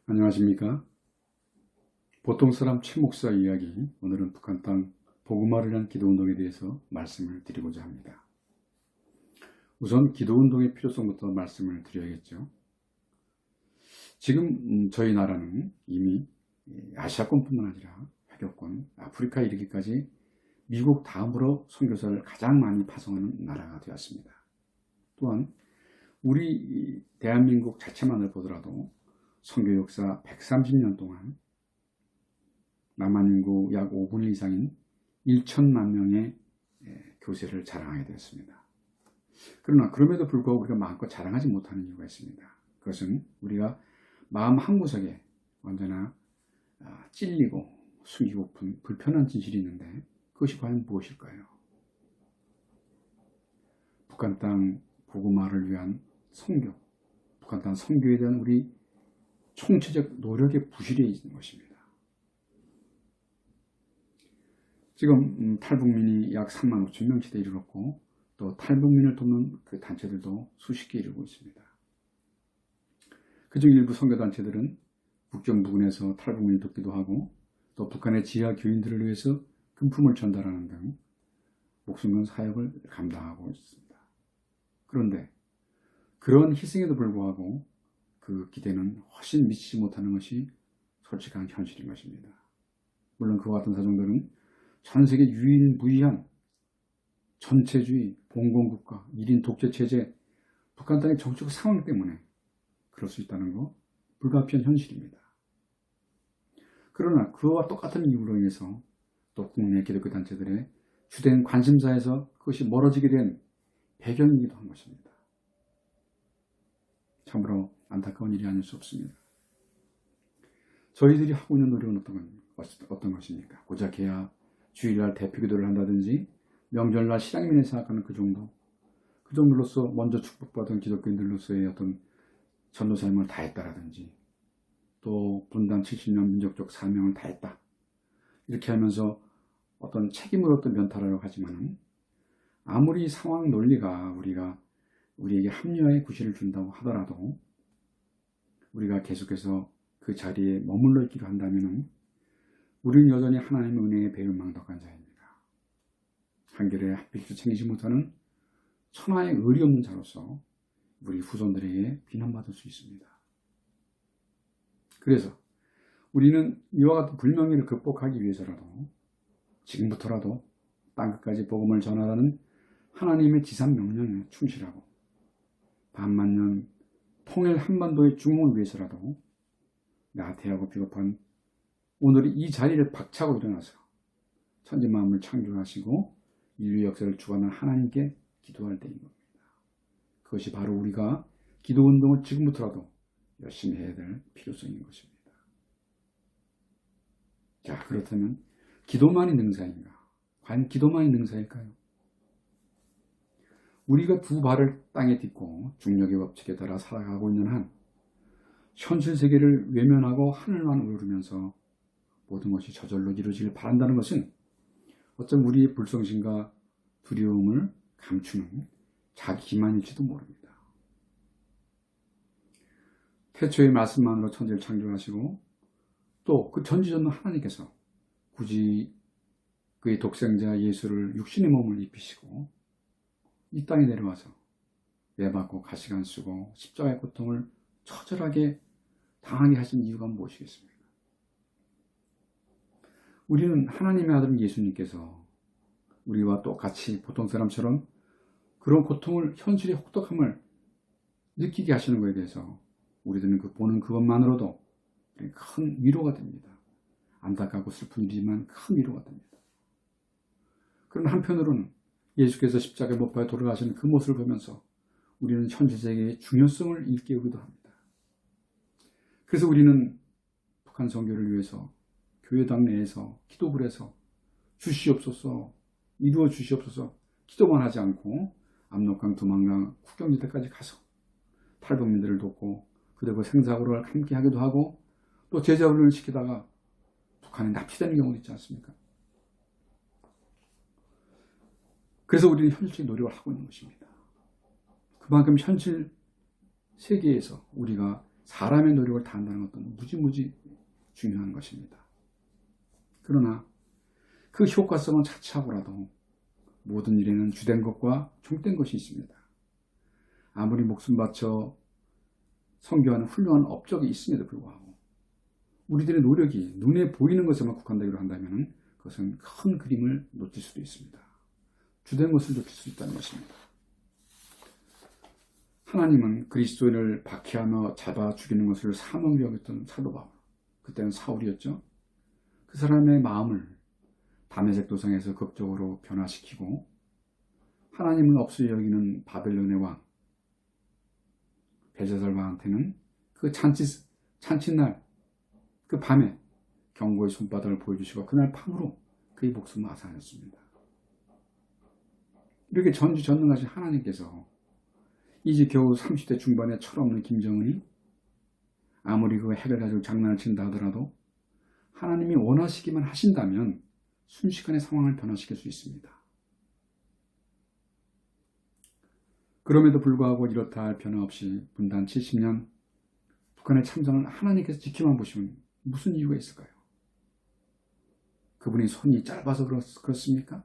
안녕하십니까? 보통 사람 최 목사 이야기, 오늘은 북한 땅 복음화를 위한 기도운동에 대해서 말씀을 드리고자 합니다. 우선 기도운동의 필요성부터 말씀을 드려야겠죠. 지금 저희 나라는 이미 아시아권뿐만 아니라 회교권, 아프리카에 이르기까지 미국 다음으로 선교사를 가장 많이 파송하는 나라가 되었습니다. 또한 우리 대한민국 자체만을 보더라도 선교 역사 130년 동안 남한 인구 약 5분의 1 이상인 1천만 명의 교세를 자랑하게 되었습니다. 그러나 그럼에도 불구하고 우리가 마음껏 자랑하지 못하는 이유가 있습니다. 그것은 우리가 마음 한구석에 언제나 찔리고 숨기고 불편한 진실이 있는데 그것이 과연 무엇일까요? 북한 땅 복음화를 위한 선교, 북한 땅 선교에 대한 우리 총체적 노력의 부실이 있는 것입니다. 지금 탈북민이 약 3만 5천 명치에 이르렀고 또 탈북민을 돕는 그 단체들도 수십 개 이르고 있습니다. 그중 일부 선교단체들은 국경 부근에서 탈북민을 돕기도 하고 또 북한의 지하 교인들을 위해서 금품을 전달하는 등 목숨 건 사역을 감당하고 있습니다. 그런데 그런 희생에도 불구하고 그 기대는 훨씬 미치지 못하는 것이 솔직한 현실인 것입니다. 물론 그와 같은 사정들은 전 세계 유일무이한 전체주의, 봉건국가, 1인 독재체제, 북한 땅의 정치적 상황 때문에 그럴 수 있다는 거 불가피한 현실입니다. 그러나 그와 똑같은 이유로 인해서 또 국내 기독교 단체들의 주된 관심사에서 그것이 멀어지게 된 배경이기도 한 것입니다. 참으로 안타까운 일이 아닐 수 없습니다. 저희들이 하고 있는 노력은 어떤 것입니까? 고작 해야 주일날 대표기도를 한다든지 명절날 실향민에 생각하는 그 정도로서 먼저 축복받은 기독교인들로서의 어떤 전도 삶을 다했다라든지 또 분당 70년 민족적 사명을 다했다 이렇게 하면서 어떤 책임을 어떤 면탈하려고 하지만 아무리 상황 논리가 우리에게 합리화의 구실을 준다고 하더라도 우리가 계속해서 그 자리에 머물러 있기로 한다면 우리는 여전히 하나님의 은혜에 배은망덕한 자입니다. 한결에 하필 챙기지 못하는 천하의 의리 없는 자로서 우리 후손들에게 비난받을 수 있습니다. 그래서 우리는 이와 같은 불명예를 극복하기 위해서라도 지금부터라도 땅끝까지 복음을 전하라는 하나님의 지상 명령에 충실하고 반만년 통일 한반도의 중흥을 위해서라도 나태하고 비겁한 오늘의 이 자리를 박차고 일어나서 천지만물을 창조하시고 인류 역사를 주관하는 하나님께 기도할 때인 겁니다. 그것이 바로 우리가 기도운동을 지금부터라도 열심히 해야 될 필요성인 것입니다. 자, 그렇다면 기도만이 능사인가? 과연 기도만이 능사일까요? 우리가 두 발을 땅에 딛고 중력의 법칙에 따라 살아가고 있는 한 현실 세계를 외면하고 하늘만 오르면서 모든 것이 저절로 이루어지길 바란다는 것은 어쩜 우리의 불성심과 두려움을 감추는 자기 기만일지도 모릅니다. 태초의 말씀만으로 천지를 창조하시고 또 그 전지전능 하나님께서 굳이 그의 독생자 예수를 육신의 몸을 입히시고 이 땅에 내려와서 매맞고 가시관 쓰고 십자가의 고통을 처절하게 당하게 하신 이유가 무엇이겠습니까? 우리는 하나님의 아들 예수님께서 우리와 똑같이 보통 사람처럼 그런 고통을 현실의 혹독함을 느끼게 하시는 것에 대해서 우리들은 보는 그것만으로도 큰 위로가 됩니다. 안타깝고 슬픈 일이지만 큰 위로가 됩니다. 그러나 한편으로는 예수께서 십자가에 못 박혀 돌아가시는 그 모습을 보면서 우리는 현실 세계의 중요성을 일깨우기도 합니다. 그래서 우리는 북한 선교를 위해서 교회당 내에서 기도를 해서 주시옵소서, 이루어 주시옵소서 기도만 하지 않고 압록강, 두만강, 국경지대까지 가서 탈북민들을 돕고 그들과 생사고를 함께 하기도 하고 또 제자훈련을 시키다가 북한에 납치되는 경우도 있지 않습니까? 그래서 우리는 현실적인 노력을 하고 있는 것입니다. 그만큼 현실 세계에서 우리가 사람의 노력을 다한다는 것도 무지무지 중요한 것입니다. 그러나 그 효과성은 차치하고라도 모든 일에는 주된 것과 종된 것이 있습니다. 아무리 목숨 바쳐 선교하는 훌륭한 업적이 있음에도 불구하고 우리들의 노력이 눈에 보이는 것에만 국한되기로 한다면 그것은 큰 그림을 놓칠 수도 있습니다. 주된 것을 놓칠 수 있다는 것입니다. 하나님은 그리스도인을 박해하며 잡아 죽이는 것을 사명으로 여겼던 사도 바울, 그때는 사울이었죠. 그 사람의 마음을 다메섹 도상에서 극적으로 변화시키고 하나님을 없이 여기는 바벨론의 왕 벨사살 왕한테는 그 잔칫날 그 밤에 경고의 손바닥을 보여주시고 그날 밤으로 그의 목숨을 앗아냈습니다. 이렇게 전지전능하신 하나님께서 이제 겨우 30대 중반의 철없는 김정은이 아무리 그 핵을 가지고 장난을 친다 하더라도 하나님이 원하시기만 하신다면 순식간에 상황을 변화시킬 수 있습니다. 그럼에도 불구하고 이렇다 할 변화 없이 분단 70년 북한의 참상을 하나님께서 지켜만 보시면 무슨 이유가 있을까요? 그분이 손이 짧아서 그렇습니까?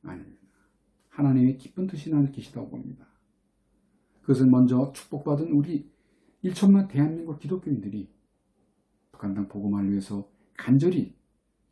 아닙니다. 하나님의 깊은 뜻이 나는 계시다고 봅니다. 그것은 먼저 축복받은 우리 1천만 대한민국 기독교인들이 북한 땅 복음화를 위해서 간절히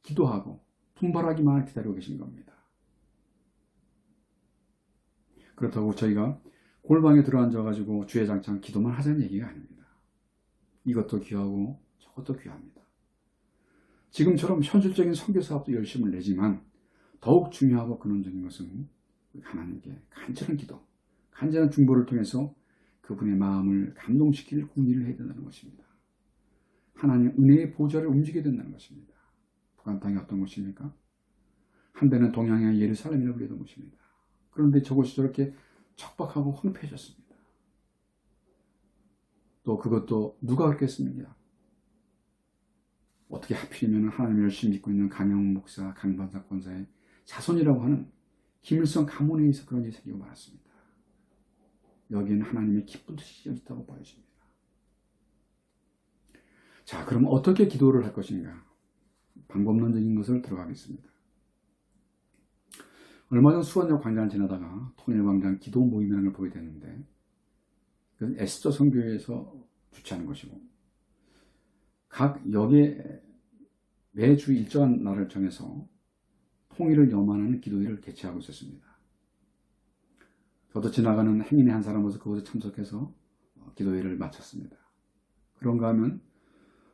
기도하고 분발하기만을 기다리고 계신 겁니다. 그렇다고 저희가 골방에 들어앉아가지고 주야장창 기도만 하자는 얘기가 아닙니다. 이것도 귀하고 저것도 귀합니다. 지금처럼 현실적인 선교 사업도 열심을 내지만 더욱 중요하고 근원적인 것은 하나님께 간절한 기도, 간절한 중보를 통해서 그분의 마음을 감동시킬 궁리를 해야 된다는 것입니다. 하나님 은혜의 보좌를 움직여야 된다는 것입니다. 북한 땅이 어떤 곳입니까? 한때는 동양의 예루살렘이라고 부르던 곳입니다. 그런데 저곳이 저렇게 척박하고 황폐해졌습니다. 또 그것도 누가 그랬겠습니까? 어떻게 하필이면 하나님을 열심히 믿고 있는 강영훈 목사, 강반사 권사의 자손이라고 하는 김일성 가문에 의해서 그런 일이 생기고 말았습니다. 여기에는 하나님의 기쁜 뜻이 있다고 보여집니다. 자, 그럼 어떻게 기도를 할 것인가? 방법론적인 것을 들어가겠습니다. 얼마 전 수원역 광장을 지나다가 통일광장 기도 모임이라는 걸 보게 됐는데 그건 에스더 선교회에서 주최하는 것이고 각 역에 매주 일정한 날을 정해서 통일을 염원하는 기도회를 개최하고 있었습니다. 저도 지나가는 행인의 한 사람으로서 그곳에 참석해서 기도회를 마쳤습니다. 그런가 하면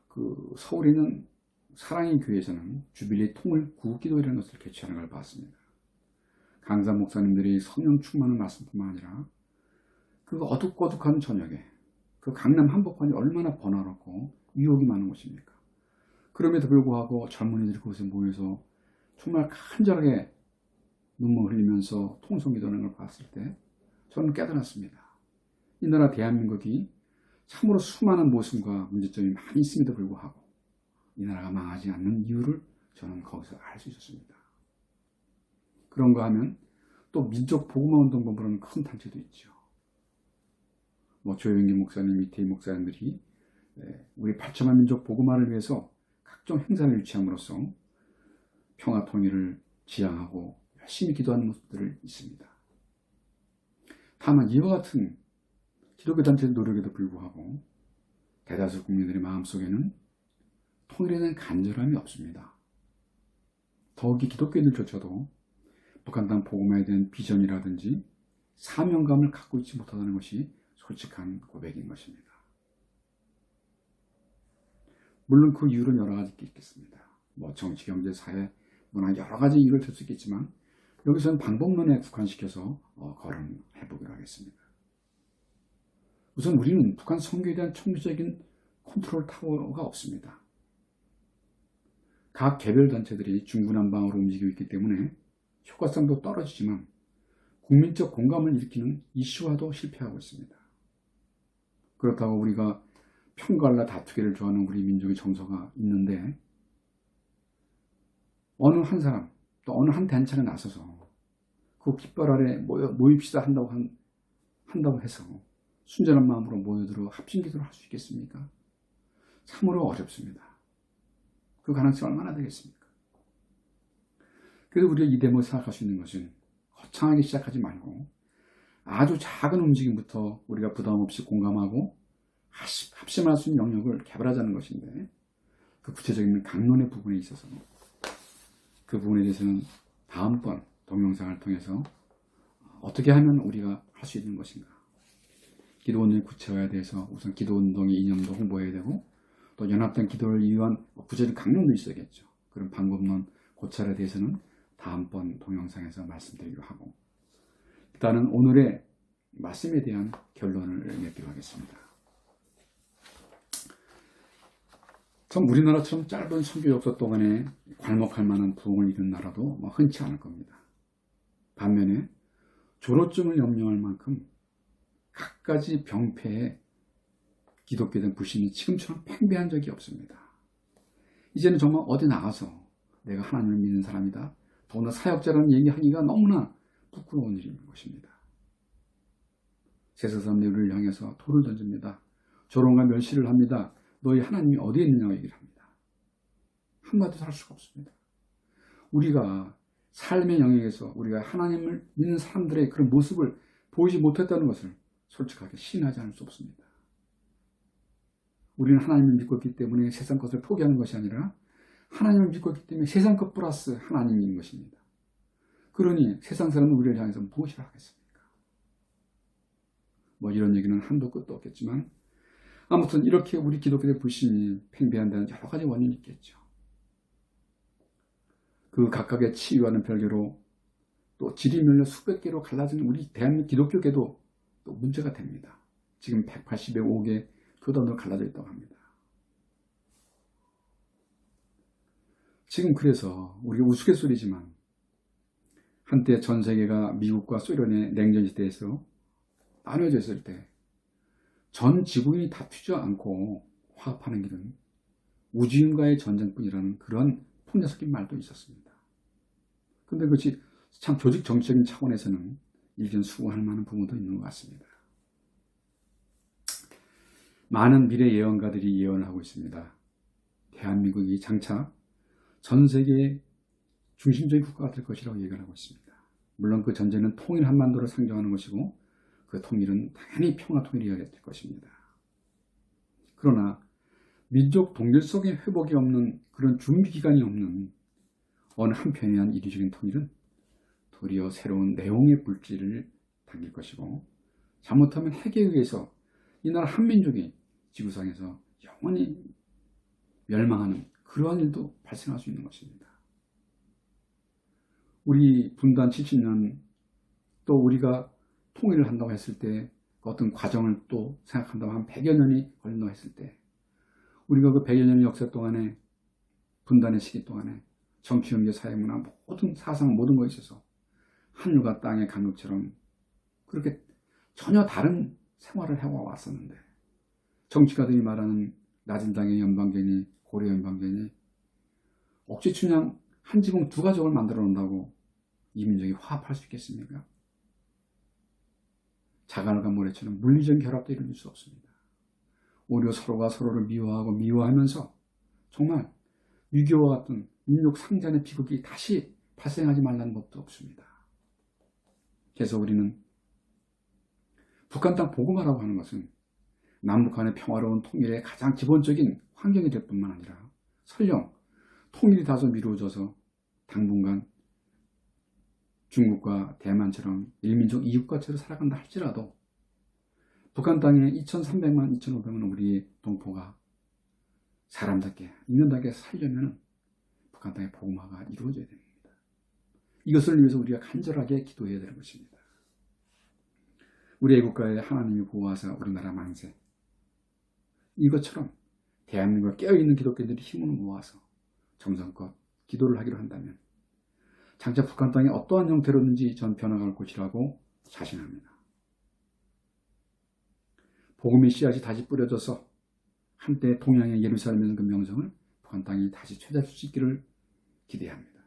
그 서울에 있는 사랑의 교회에서는 주빌리 통일 구기도회라는 것을 개최하는 걸 봤습니다. 강사 목사님들이 성령 충만한 말씀뿐만 아니라 그 어둑어둑한 저녁에 그 강남 한복판이 얼마나 번화롭고 유혹이 많은 곳입니까? 그럼에도 불구하고 젊은이들이 그곳에 모여서 정말 간절하게 눈물 흘리면서 통성기도하는 걸 봤을 때 저는 깨달았습니다. 이 나라 대한민국이 참으로 수많은 모순과 문제점이 많이 있음에도 불구하고 이 나라가 망하지 않는 이유를 저는 거기서 알 수 있었습니다. 그런가 하면 또 민족 복음화운동본부라는 큰 단체도 있죠. 조영기 목사님, 이태희 목사님들이 우리 8천만 민족 복음화를 위해서 각종 행사를 유치함으로써 평화 통일을 지향하고 열심히 기도하는 모습들을 있습니다. 다만 이와 같은 기독교 단체의 노력에도 불구하고 대다수 국민들의 마음속에는 통일에 대한 간절함이 없습니다. 더욱이 기독교인들조차도 북한 땅 복음화에 대한 비전이라든지 사명감을 갖고 있지 못하다는 것이 솔직한 고백인 것입니다. 물론 그 이유는 여러 가지 있겠습니다. 정치, 경제, 사회, 문화 여러 가지 이유를 들 수 있겠지만 여기서는 방법론에 국한시켜서 거론해 보기로 하겠습니다. 우선 우리는 북한 선교에 대한 총체적인 컨트롤 타워가 없습니다. 각 개별 단체들이 중구난방으로 움직이고 있기 때문에 효과성도 떨어지지만 국민적 공감을 일으키는 이슈화도 실패하고 있습니다. 그렇다고 우리가 편갈라 다투기를 좋아하는 우리 민족의 정서가 있는데 어느 한 사람 또 어느 한 단체가 나서서 그 깃발 아래 모입시다 한다고 해서 순전한 마음으로 모여들어 합심 기도를 할 수 있겠습니까? 참으로 어렵습니다. 그 가능성이 얼마나 되겠습니까? 그래서 우리가 이 대목을 생각할 수 있는 것은 거창하게 시작하지 말고 아주 작은 움직임부터 우리가 부담 없이 공감하고 합심할 수 있는 영역을 개발하자는 것인데, 그 구체적인 강론의 부분에 있어서 그 부분에 대해서는 다음번 동영상을 통해서 어떻게 하면 우리가 할 수 있는 것인가, 기도운동의 구체화에 대해서 우선 기도운동의 이념도 홍보해야 되고, 또 연합된 기도를 위한 구체적인 강론도 있어야겠죠. 그런 방법론 고찰에 대해서는 다음번 동영상에서 말씀드리기로 하고, 일단은 오늘의 말씀에 대한 결론을 맺기로 하겠습니다. 참 우리나라처럼 짧은 선교 역사 동안에 괄목할 만한 부흥을 이룬 나라도 흔치 않을 겁니다. 반면에 조로증을 염려할 만큼 갖가지 병폐에 기독교된 불신이 지금처럼 팽배한 적이 없습니다. 이제는 정말 어디 나가서 내가 하나님을 믿는 사람이다, 더구나 사역자라는 얘기하기가 너무나 부끄러운 일인 것입니다. 세상 사람들이 우리를 향해서 돌을 던집니다. 조롱과 멸시를 합니다. 너희 하나님이 어디에 있느냐고 얘기를 합니다. 한마디도 할 수가 없습니다. 우리가 삶의 영역에서 우리가 하나님을 믿는 사람들의 그런 모습을 보이지 못했다는 것을 솔직하게 시인하지 않을 수 없습니다. 우리는 하나님을 믿고 있기 때문에 세상 것을 포기하는 것이 아니라 하나님을 믿고 있기 때문에 세상 것 플러스 하나님인 것입니다. 그러니 세상 사람은 우리를 향해서 무엇이라 하겠습니까? 이런 얘기는 한도 끝도 없겠지만, 아무튼 이렇게 우리 기독교의 불신이 팽배한 데는 여러 가지 원인이 있겠죠. 그 각각의 치유와는 별개로 또 지리멸려 수백 개로 갈라진 우리 대한민국 기독교계도 또 문제가 됩니다. 지금 185개 교단으로 갈라져 있다고 합니다. 지금 그래서 우리가 우스갯소리지만 한때 전 세계가 미국과 소련의 냉전 시대에서 나눠져 있을 때 전 지구인이 다투지 않고 화합하는 길은 우주인과의 전쟁뿐이라는 그런 풍자 섞인 말도 있었습니다. 그런데 그것이 참 조직 정치적인 차원에서는 일견 수긍할 만한 부분도 있는 것 같습니다. 많은 미래 예언가들이 예언을 하고 있습니다. 대한민국이 장차 전 세계의 중심적인 국가가 될 것이라고 얘기를 하고 있습니다. 물론 그 전제는 통일 한반도를 상정하는 것이고, 그 통일은 당연히 평화 통일이어야 될 것입니다. 그러나 민족 동질성의 회복이 없는, 그런 준비기간이 없는 어느 한편에 한 이례적인 통일은 도리어 새로운 내용의 불길을 당길 것이고, 잘못하면 핵에 의해서 이 나라 한민족이 지구상에서 영원히 멸망하는 그러한 일도 발생할 수 있는 것입니다. 우리 분단 70년, 또 우리가 통일을 한다고 했을 때 어떤 과정을 또 생각한다고 한 100여 년이 걸린다고 했을 때, 우리가 그 100여 년의 역사 동안에, 분단의 시기 동안에 정치, 경제, 사회문화 모든 사상, 모든 것에 있어서 하늘과 땅의 간극처럼 그렇게 전혀 다른 생활을 해왔었는데, 정치가들이 말하는 낮은 땅의 연방제니 고려 연방제니 억지춘향 한 지붕 두 가족을 만들어 놓는다고 이 민족이 화합할 수 있겠습니까? 자갈과 모래처럼 물리적인 결합도 이룰 수 없습니다. 오히려 서로가 서로를 미워하고 미워하면서 정말 6.25와 같은 민족 상잔의 비극이 다시 발생하지 말라는 법도 없습니다. 그래서 우리는 북한 땅 복음화라고 하는 것은 남북 간의 평화로운 통일의 가장 기본적인 환경이 될 뿐만 아니라, 설령 통일이 다소 미루어져서 당분간 중국과 대만처럼 일민족 이웃과처럼 살아간다 할지라도 북한 땅에 2300만, 2500만 우리의 동포가 사람답게, 인간답게 살려면 북한 땅의 복음화가 이루어져야 됩니다. 이것을 위해서 우리가 간절하게 기도해야 되는 것입니다. 우리 애국가에 하나님이 보호하사 우리나라 만세, 이것처럼 대한민국에 깨어있는 기독교인들이 힘을 모아서 정성껏 기도를 하기로 한다면 장차 북한 땅이 어떠한 형태로든지 전 변화갈 것이라고 자신합니다. 복음의 씨앗이 다시 뿌려져서 한때 동양의 예루살렘이라는 그 명성을 북한 땅이 다시 되찾을 수 있기를 기대합니다.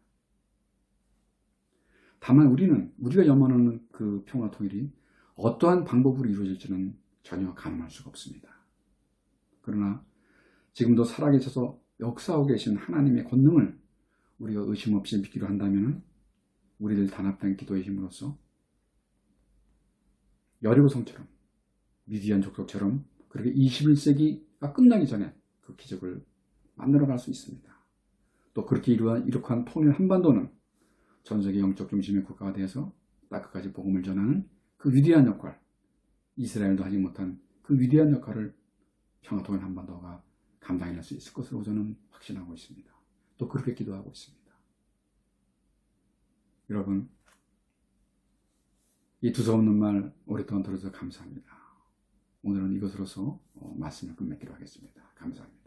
다만 우리가 염원하는 그 평화 통일이 어떠한 방법으로 이루어질지는 전혀 가늠할 수가 없습니다. 그러나 지금도 살아계셔서 역사하고 계신 하나님의 권능을 우리가 의심 없이 믿기로 한다면 우리를 단합된 기도의 힘으로써 여리고성처럼 미디안 족속처럼 그렇게 21세기가 끝나기 전에 그 기적을 만들어갈 수 있습니다. 또 그렇게 이룩한 통일 한반도는 전 세계 영적 중심의 국가가 되어서 땅끝까지 복음을 전하는 그 위대한 역할, 이스라엘도 하지 못한 그 위대한 역할을 평화통일 한반도가 감당해낼 수 있을 것으로 저는 확신하고 있습니다. 또 그렇게 기도하고 있습니다. 여러분, 이 두서없는 말 오랫동안 들어서 감사합니다. 오늘은 이것으로서 말씀을 끝맺기로 하겠습니다. 감사합니다.